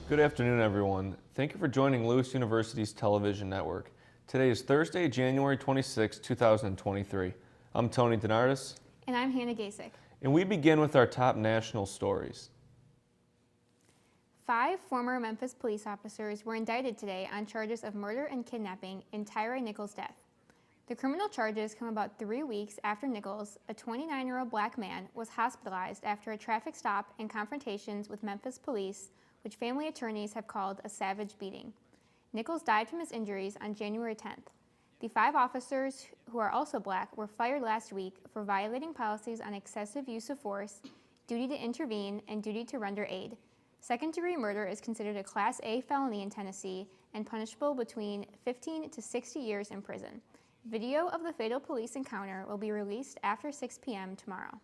Good afternoon, everyone. Thank you for joining Lewis University's television network. Today is Thursday, January 26, 2023. I'm Tony DeNardis. And I'm Hannah Gasek. And we begin with our top national stories. 5 former Memphis police officers were indicted today on charges of murder and kidnapping in Tyre Nichols' death. The criminal charges come about 3 weeks after Nichols, a 29-year-old black man, was hospitalized after a traffic stop and confrontations with Memphis police, which family attorneys have called a savage beating. Nichols died from his injuries on January 10th. The 5 officers, who are also black, were fired last week for violating policies on excessive use of force, duty to intervene, and duty to render aid. Second-degree murder is considered a Class A felony in Tennessee and punishable between 15 to 60 years in prison. Video of the fatal police encounter will be released after 6 p.m. tomorrow.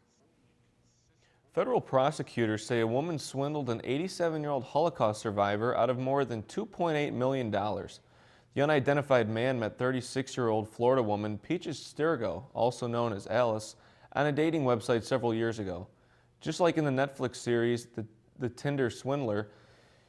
Federal prosecutors say a woman swindled an 87-year-old Holocaust survivor out of more than $2.8 million. The unidentified man met 36-year-old Florida woman Peaches Sturgo, also known as Alice, on a dating website several years ago. Just like in the Netflix series The Tinder Swindler,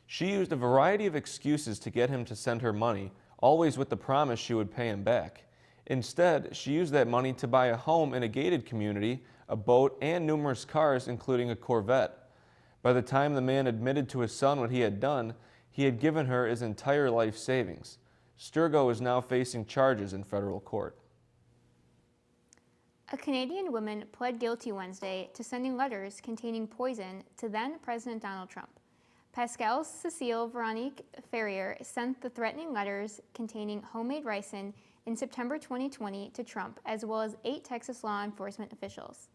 she used a variety of excuses to get him to send her money, always with the promise she would pay him back. Instead, she used that money to buy a home in a gated community, a boat, and numerous cars, including a Corvette. By the time the man admitted to his son what he had done, he had given her his entire life savings. Sturgo is now facing charges in federal court. A Canadian woman pled guilty Wednesday to sending letters containing poison to then-President Donald Trump. Pascal Cécile Veronique Ferrier sent the threatening letters containing homemade ricin in September 2020 to Trump, as well as 8 Texas law enforcement officials.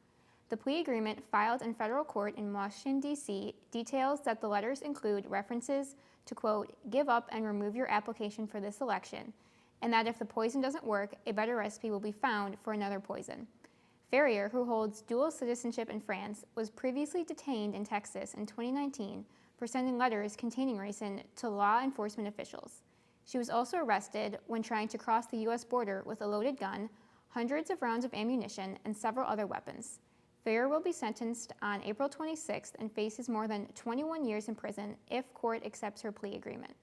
The plea agreement filed in federal court in Washington, D.C. details that the letters include references to, quote, give up and remove your application for this election, and that if the poison doesn't work, a better recipe will be found for another poison. Ferrier, who holds dual citizenship in France, was previously detained in Texas in 2019 for sending letters containing ricin to law enforcement officials. She was also arrested when trying to cross the U.S. border with a loaded gun, hundreds of rounds of ammunition, and several other weapons. Ferrier will be sentenced on April 26th and faces more than 21 years in prison if court accepts her plea agreement.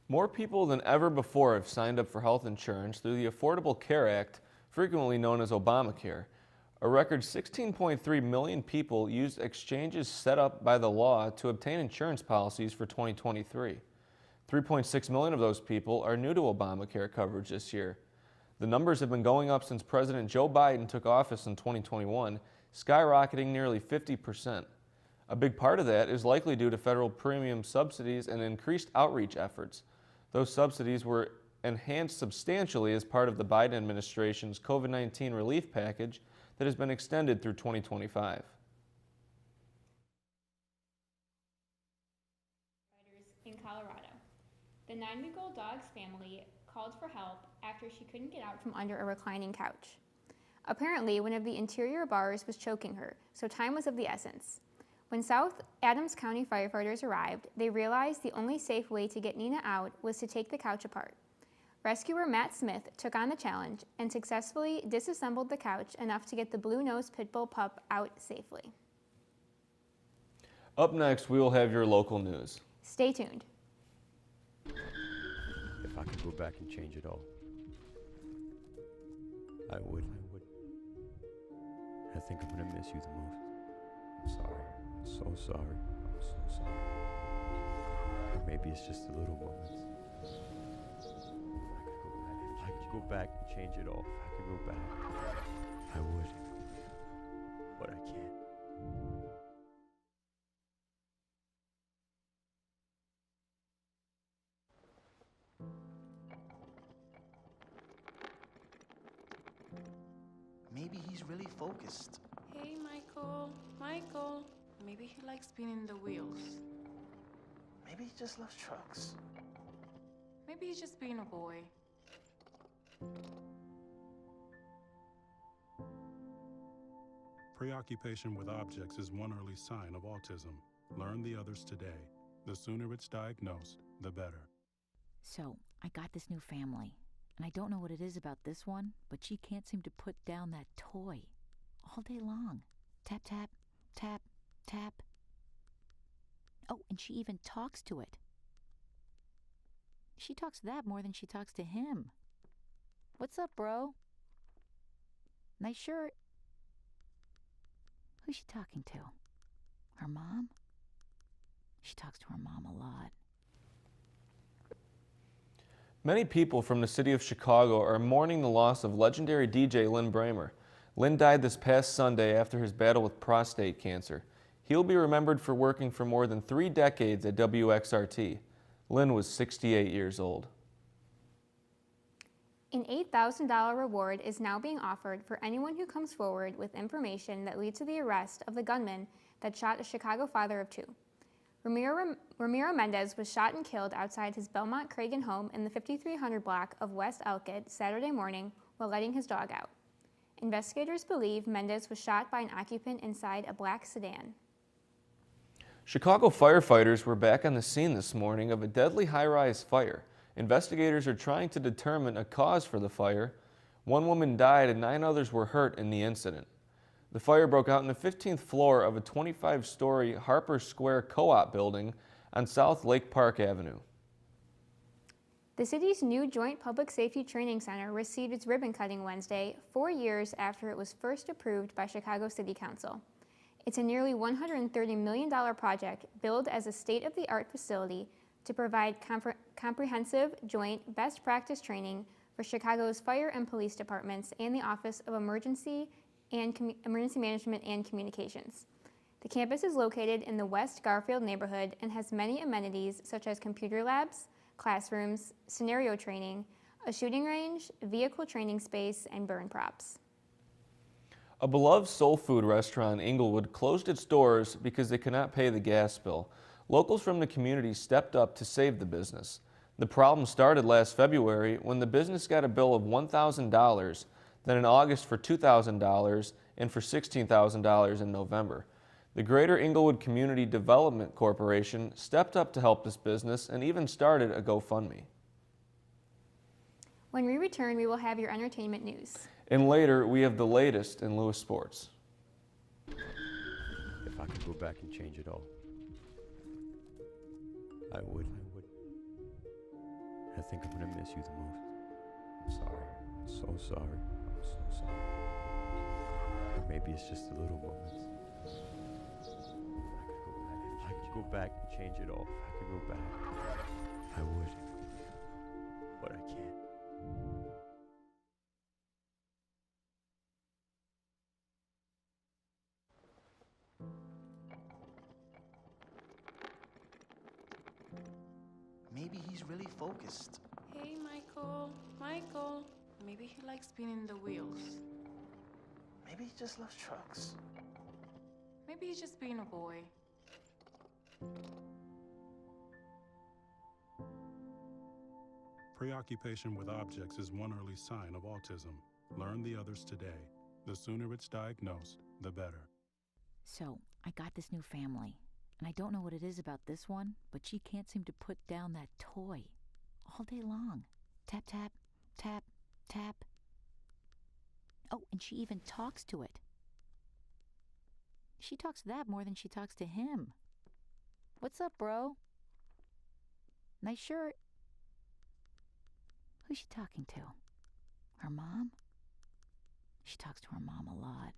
More people than ever before have signed up for health insurance through the Affordable Care Act, frequently known as Obamacare. A record 16.3 million people used exchanges set up by the law to obtain insurance policies for 2023. 3.6 million of those people are new to Obamacare coverage this year. The numbers have been going up since President Joe Biden took office in 2021, skyrocketing nearly 50%. A big part of that is likely due to federal premium subsidies and increased outreach efforts. Those subsidies were enhanced substantially as part of the Biden administration's COVID-19 relief package that has been extended through 2025. In Colorado. The 9-week-old dog's family called for help after she couldn't get out from under a reclining couch. Apparently, one of the interior bars was choking her, so time was of the essence. When South Adams County firefighters arrived, they realized the only safe way to get Nina out was to take the couch apart. Rescuer Matt Smith took on the challenge and successfully disassembled the couch enough to get the blue-nosed pit bull pup out safely. Up next, we will have your local news. Stay tuned. If I could go back and change it all, I would. I think I'm gonna miss you the most. I'm sorry. I'm so sorry. I'm so sorry. Or maybe it's just the little moments. If I could go back and change it all, if I could go back, I would. But I can't. Maybe he's really focused. Hey, Michael. Maybe he likes spinning the wheels. Maybe he just loves trucks. Maybe he's just being a boy. Preoccupation with objects is one early sign of autism. Learn the others today. The sooner it's diagnosed, the better. So, I got this new family, and I don't know what it is about this one, but she can't seem to put down that toy all day long. Tap, tap, tap, tap. Oh, and she even talks to it. She talks to that more than she talks to him. What's up, bro? Nice shirt. Who's she talking to? Her mom? She talks to her mom a lot. Many people from the city of Chicago are mourning the loss of legendary DJ Lynn Bramer. Lynn died this past Sunday after his battle with prostate cancer. He'll be remembered for working for more than 3 decades at WXRT. Lynn was 68 years old. An $8,000 reward is now being offered for anyone who comes forward with information that leads to the arrest of the gunman that shot a Chicago father of 2. Ramiro Mendez was shot and killed outside his Belmont Cragen home in the 5300 block of West Elkid Saturday morning while letting his dog out. Investigators believe Mendez was shot by an occupant inside a black sedan. Chicago firefighters were back on the scene this morning of a deadly high-rise fire. Investigators are trying to determine a cause for the fire. 1 woman died and 9 others were hurt in the incident. The fire broke out on the 15th floor of a 25-story Harper Square co-op building on South Lake Park Avenue. The city's new Joint Public Safety Training Center received its ribbon cutting Wednesday, 4 years after it was first approved by Chicago City Council. It's a nearly $130 million project billed as a state-of-the-art facility to provide comprehensive joint best practice training for Chicago's fire and police departments and the Office of Emergency Management and Communications. The campus is located in the West Garfield neighborhood and has many amenities such as computer labs, classrooms, scenario training, a shooting range, vehicle training space, and burn props. A beloved soul food restaurant in Inglewood closed its doors because they could not pay the gas bill. Locals from the community stepped up to save the business. The problem started last February when the business got a bill of $1,000, then in August for $2,000, and for $16,000 in November. The Greater Inglewood Community Development Corporation stepped up to help this business and even started a GoFundMe. When we return, we will have your entertainment news. And later, we have the latest in Lewis sports. If I could go back and change it all, I would. I think I'm gonna miss you the most. I'm sorry. I'm so sorry. I'm so sorry. Or maybe it's just the little moments. If I could go back and change it all. If I could go back, I would. But I can't. Maybe he's really focused. Hey, Michael. Michael. Maybe he likes spinning the wheels. Maybe he just loves trucks. Maybe he's just being a boy. Preoccupation with objects is one early sign of autism. Learn the others today. The sooner it's diagnosed, the better. So, I got this new family, and I don't know what it is about this one, but she can't seem to put down that toy all day long. Tap, tap, tap, tap. Oh, and she even talks to it. She talks to that more than she talks to him. What's up, bro? Nice shirt. Who's she talking to? Her mom? She talks to her mom a lot.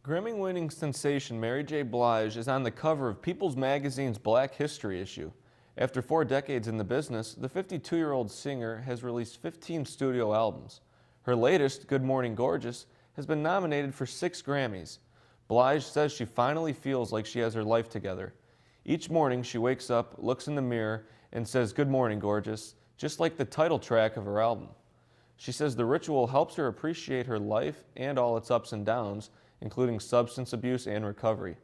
Grammy-winning sensation Mary J. Blige is on the cover of People's Magazine's Black History issue. After 4 decades in the business, the 52-year-old singer has released 15 studio albums. Her latest, Good Morning Gorgeous, has been nominated for 6 Grammys. Blige says she finally feels like she has her life together. Each morning she wakes up, looks in the mirror, and says, "Good morning, gorgeous," just like the title track of her album. She says the ritual helps her appreciate her life and all its ups and downs, including substance abuse and recovery.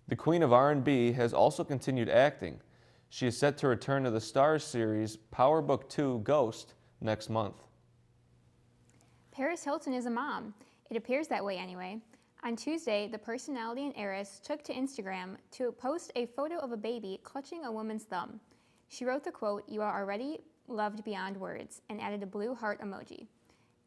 The Queen of R&B has also continued acting. She is set to return to the Starz series Power Book 2 Ghost next month. Paris Hilton is a mom. It appears that way anyway. On Tuesday, the personality and heiress took to Instagram to post a photo of a baby clutching a woman's thumb. She wrote the quote, "You are already loved beyond words," and added a blue heart emoji.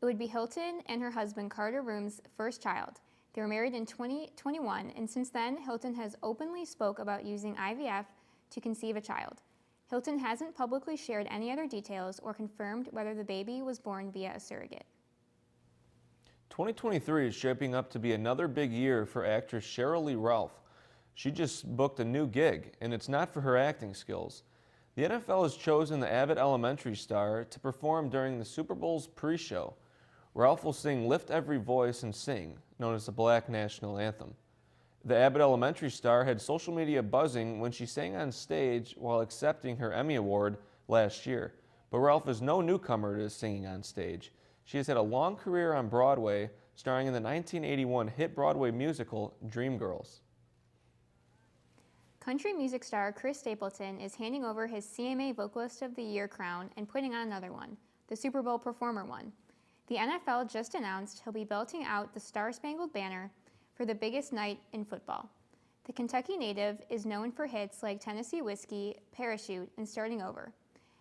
It would be Hilton and her husband Carter Room's first child. They were married in 2021, and since then, Hilton has openly spoke about using IVF to conceive a child. Hilton hasn't publicly shared any other details or confirmed whether the baby was born via a surrogate. 2023 is shaping up to be another big year for actress Sheryl Lee Ralph. She just booked a new gig, and it's not for her acting skills. The NFL has chosen the Abbott Elementary star to perform during the Super Bowl's pre-show. Ralph will sing Lift Every Voice and Sing, known as the Black National Anthem. The Abbott Elementary star had social media buzzing when she sang on stage while accepting her Emmy Award last year. But Ralph is no newcomer to singing on stage. She has had a long career on Broadway, starring in the 1981 hit Broadway musical Dreamgirls. Country music star Chris Stapleton is handing over his CMA Vocalist of the Year crown and putting on another one, the Super Bowl Performer one. The NFL just announced he'll be belting out the Star-Spangled Banner for the biggest night in football. The Kentucky native is known for hits like Tennessee Whiskey, Parachute, and Starting Over.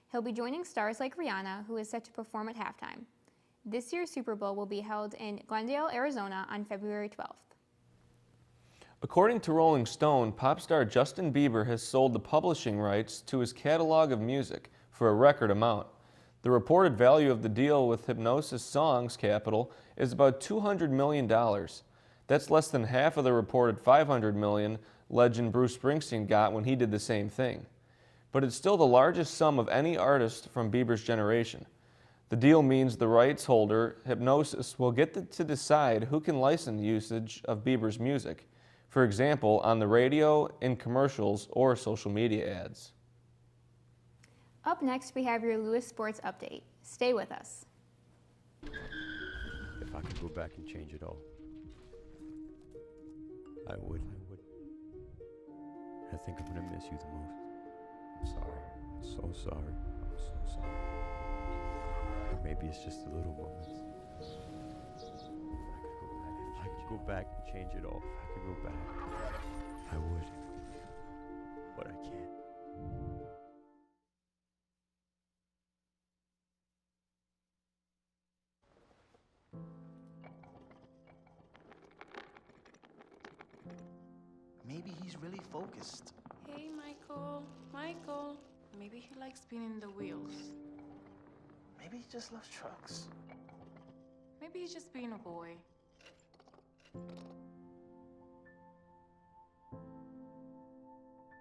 He'll be joining stars like Rihanna, who is set to perform at halftime. This year's Super Bowl will be held in Glendale, Arizona on February 12th. According to Rolling Stone, pop star Justin Bieber has sold the publishing rights to his catalog of music for a record amount. The reported value of the deal with Hipgnosis Songs Capital is about $200 million. That's less than half of the reported $500 million legend Bruce Springsteen got when he did the same thing. But it's still the largest sum of any artist from Bieber's generation. The deal means the rights holder, Hipgnosis, will get to decide who can license usage of Bieber's music, for example, on the radio, in commercials, or social media ads. Up next, we have your Lewis Sports Update. Stay with us. If I could go back and change it all, I would. I think I'm gonna miss you the most. I'm sorry. I'm so sorry. I'm so sorry. Or maybe it's just the little moments. If I could go back and change it all. If I could go back, I would. But I can't. Maybe he's really focused. Hey, Michael. Michael. Maybe he likes spinning the wheels. Maybe he just loves trucks. Maybe he's just being a boy.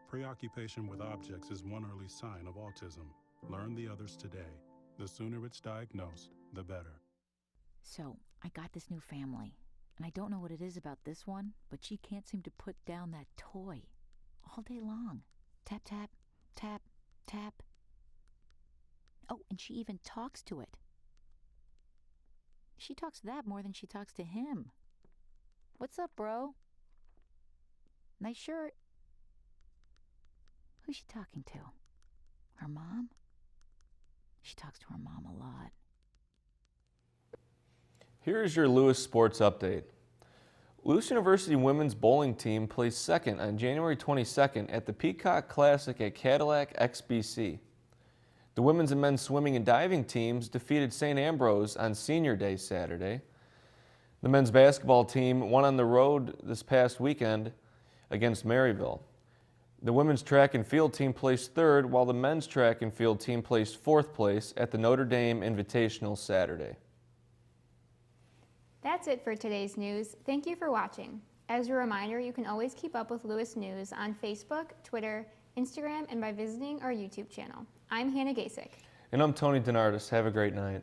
Preoccupation with objects is one early sign of autism. Learn the others today. The sooner it's diagnosed, the better. So, I got this new family, and I don't know what it is about this one, but she can't seem to put down that toy all day long. Tap, tap, tap, tap. Oh, and she even talks to it. She talks to that more than she talks to him. What's up, bro? Nice shirt. Who's she talking to? Her mom? She talks to her mom a lot. Here is your Lewis Sports Update. Lewis University women's bowling team placed second on January 22nd at the Peacock Classic at Cadillac XBC. The women's and men's swimming and diving teams defeated St. Ambrose on Senior Day Saturday. The men's basketball team won on the road this past weekend against Maryville. The women's track and field team placed third, while the men's track and field team placed fourth place at the Notre Dame Invitational Saturday. That's it for today's news. Thank you for watching. As a reminder, you can always keep up with Lewis News on Facebook, Twitter, Instagram, and by visiting our YouTube channel. I'm Hannah Gasick. And I'm Tony Donardis. Have a great night.